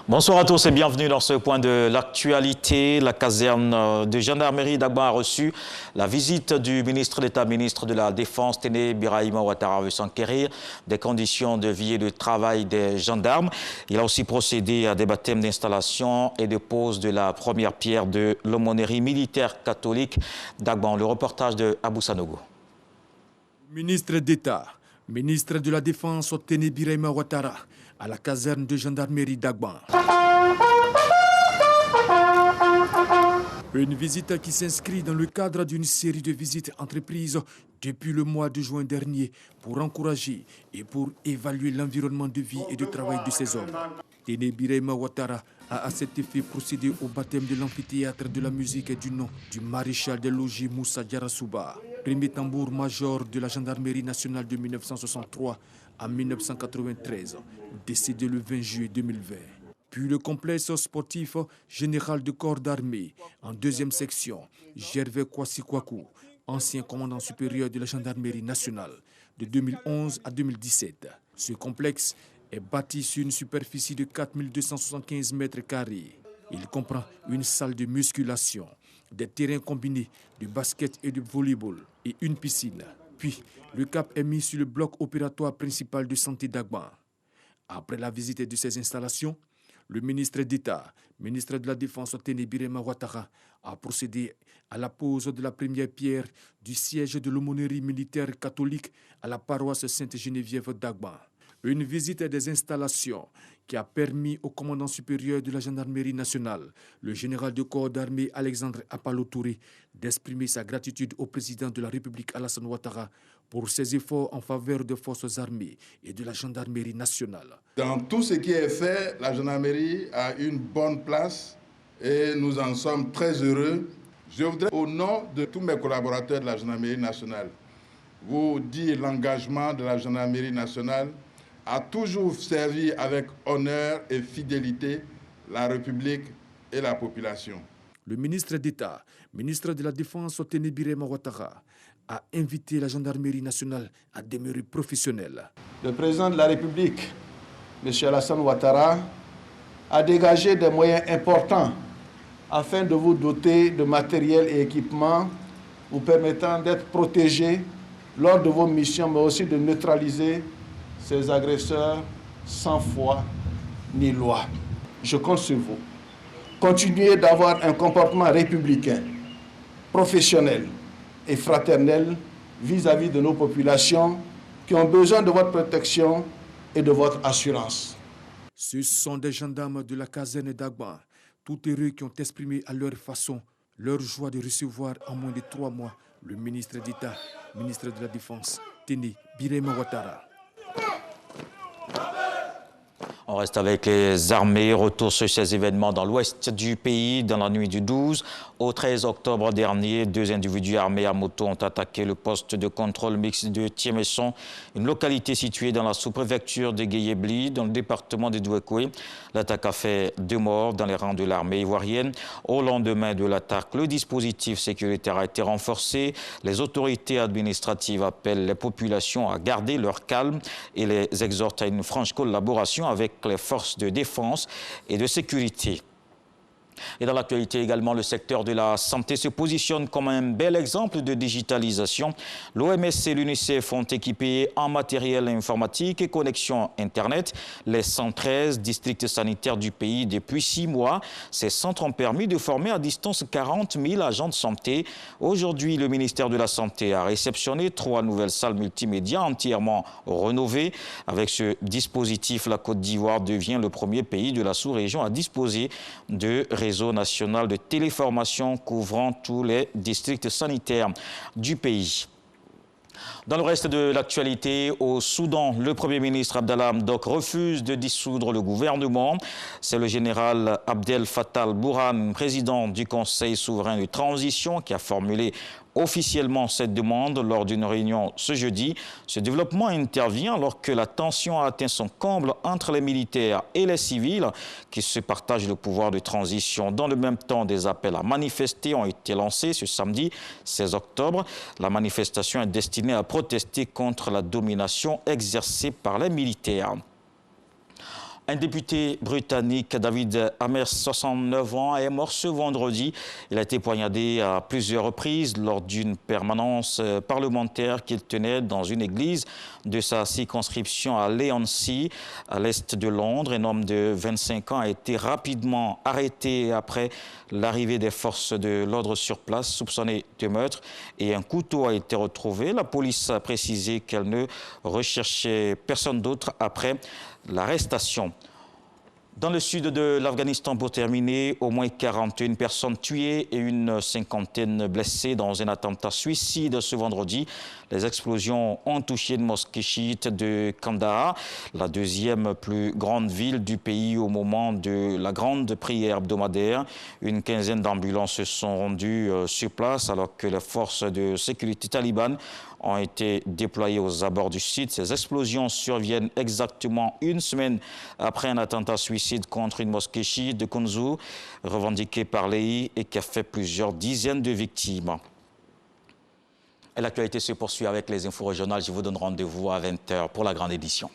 Bonsoir à tous et bienvenue dans ce point de l'actualité. La caserne de gendarmerie d'Agban a reçu la visite du ministre d'État, ministre de la Défense, Téné Birahima Ouattara, veut s'enquérir des conditions de vie et de travail des gendarmes. Il a aussi procédé à des baptêmes d'installation et de pose de la première pierre de l'aumônerie militaire catholique d'Agban. Le reportage de Abou Sanogo. Ministre d'État, ministre de la Défense, Téné Birahima Ouattara, à la caserne de gendarmerie d'Agban. Une visite qui s'inscrit dans le cadre d'une série de visites entreprises depuis le mois de juin dernier pour encourager et pour évaluer l'environnement de vie et de travail de ces hommes. Téné Birahima Ouattara a à cet effet procédé au baptême de l'amphithéâtre de la musique et du nom du maréchal des logis Moussa Diarra-Souba, premier tambour-major de la gendarmerie nationale de 1963 à 1993, décédé le 20 juillet 2020. Puis le complexe sportif général de corps d'armée, en deuxième section, Gervais Kwasi Kwaku, ancien commandant supérieur de la gendarmerie nationale, de 2011 à 2017. Ce complexe est bâti sur une superficie de 4275 mètres carrés. Il comprend une salle de musculation, des terrains combinés de basket et de volleyball et une piscine. Puis, le cap est mis sur le bloc opératoire principal de santé d'Agban. Après la visite de ces installations, le ministre d'État, ministre de la Défense, Téné Birahima Ouattara, a procédé à la pose de la première pierre du siège de l'aumônerie militaire catholique à la paroisse Sainte-Geneviève d'Agban. Une visite des installations qui a permis au commandant supérieur de la gendarmerie nationale, le général de corps d'armée Alexandre Apalo Touré, d'exprimer sa gratitude au président de la République Alassane Ouattara pour ses efforts en faveur des forces armées et de la gendarmerie nationale. Dans tout ce qui est fait, la gendarmerie a une bonne place et nous en sommes très heureux. Je voudrais, au nom de tous mes collaborateurs de la gendarmerie nationale, vous dire l'engagement de la gendarmerie nationale a toujours servi avec honneur et fidélité la République et la population. Le ministre d'État, ministre de la Défense, Téné Birahima Ouattara, a invité la gendarmerie nationale à demeurer professionnelle. Le président de la République, M. Alassane Ouattara, a dégagé des moyens importants afin de vous doter de matériel et équipements vous permettant d'être protégés lors de vos missions, mais aussi de neutraliser ces agresseurs sans foi ni loi. Je compte sur vous. Continuez d'avoir un comportement républicain, professionnel et fraternel vis-à-vis de nos populations qui ont besoin de votre protection et de votre assurance. Ce sont des gendarmes de la caserne d'Agban, tout heureux, qui ont exprimé à leur façon leur joie de recevoir en moins de 3 mois le ministre d'État, ministre de la Défense, Téné Birahima Ouattara. On reste avec les armées. Retour sur ces événements dans l'ouest du pays. Dans la nuit du 12 au 13 octobre dernier, 2 individus armés à moto ont attaqué le poste de contrôle mixte de Thiemesson, une localité située dans la sous-préfecture de Guéyébli, dans le département de Douekoué. L'attaque a fait 2 morts dans les rangs de l'armée ivoirienne. Au lendemain de l'attaque, le dispositif sécuritaire a été renforcé. Les autorités administratives appellent les populations à garder leur calme et les exhortent à une franche collaboration avec les forces de défense et de sécurité. Et dans l'actualité également, le secteur de la santé se positionne comme un bel exemple de digitalisation. L'OMS et l'UNICEF ont équipé en matériel informatique et connexion Internet les 113 districts sanitaires du pays depuis 6 mois. Ces centres ont permis de former à distance 40 000 agents de santé. Aujourd'hui, le ministère de la Santé a réceptionné 3 nouvelles salles multimédia entièrement rénovées. Avec ce dispositif, la Côte d'Ivoire devient le premier pays de la sous-région à disposer de réseau national de téléformation couvrant tous les districts sanitaires du pays. Dans le reste de l'actualité, au Soudan, le Premier ministre Abdallah Hamdok refuse de dissoudre le gouvernement. C'est le général Abdel Fattah al-Burhan, président du Conseil souverain de transition, qui a formulé officiellement cette demande lors d'une réunion ce jeudi. Ce développement intervient alors que la tension a atteint son comble entre les militaires et les civils qui se partagent le pouvoir de transition. Dans le même temps, des appels à manifester ont été lancés ce samedi 16 octobre. La manifestation est destinée à protester contre la domination exercée par les militaires. Un député britannique, David Amess, 69 ans, est mort ce vendredi. Il a été poignardé à plusieurs reprises lors d'une permanence parlementaire qu'il tenait dans une église de sa circonscription à Leigh-on-Sea, à l'est de Londres. Un homme de 25 ans a été rapidement arrêté après l'arrivée des forces de l'ordre sur place, soupçonné de meurtre, et un couteau a été retrouvé. La police a précisé qu'elle ne recherchait personne d'autre après l'arrestation. Dans le sud de l'Afghanistan, pour terminer, au moins 41 personnes tuées et une cinquantaine blessées dans un attentat suicide ce vendredi. Les explosions ont touché une mosquée chiite de Kandahar, la deuxième plus grande ville du pays au moment de la grande prière hebdomadaire. Une quinzaine d'ambulances se sont rendues sur place alors que les forces de sécurité talibanes ont été déployés aux abords du site. Ces explosions surviennent exactement une semaine après un attentat suicide contre une mosquée chiite de Kunzu, revendiqué par Leigh et qui a fait plusieurs dizaines de victimes. Et l'actualité se poursuit avec les infos régionales. Je vous donne rendez-vous à 20 h pour la grande édition.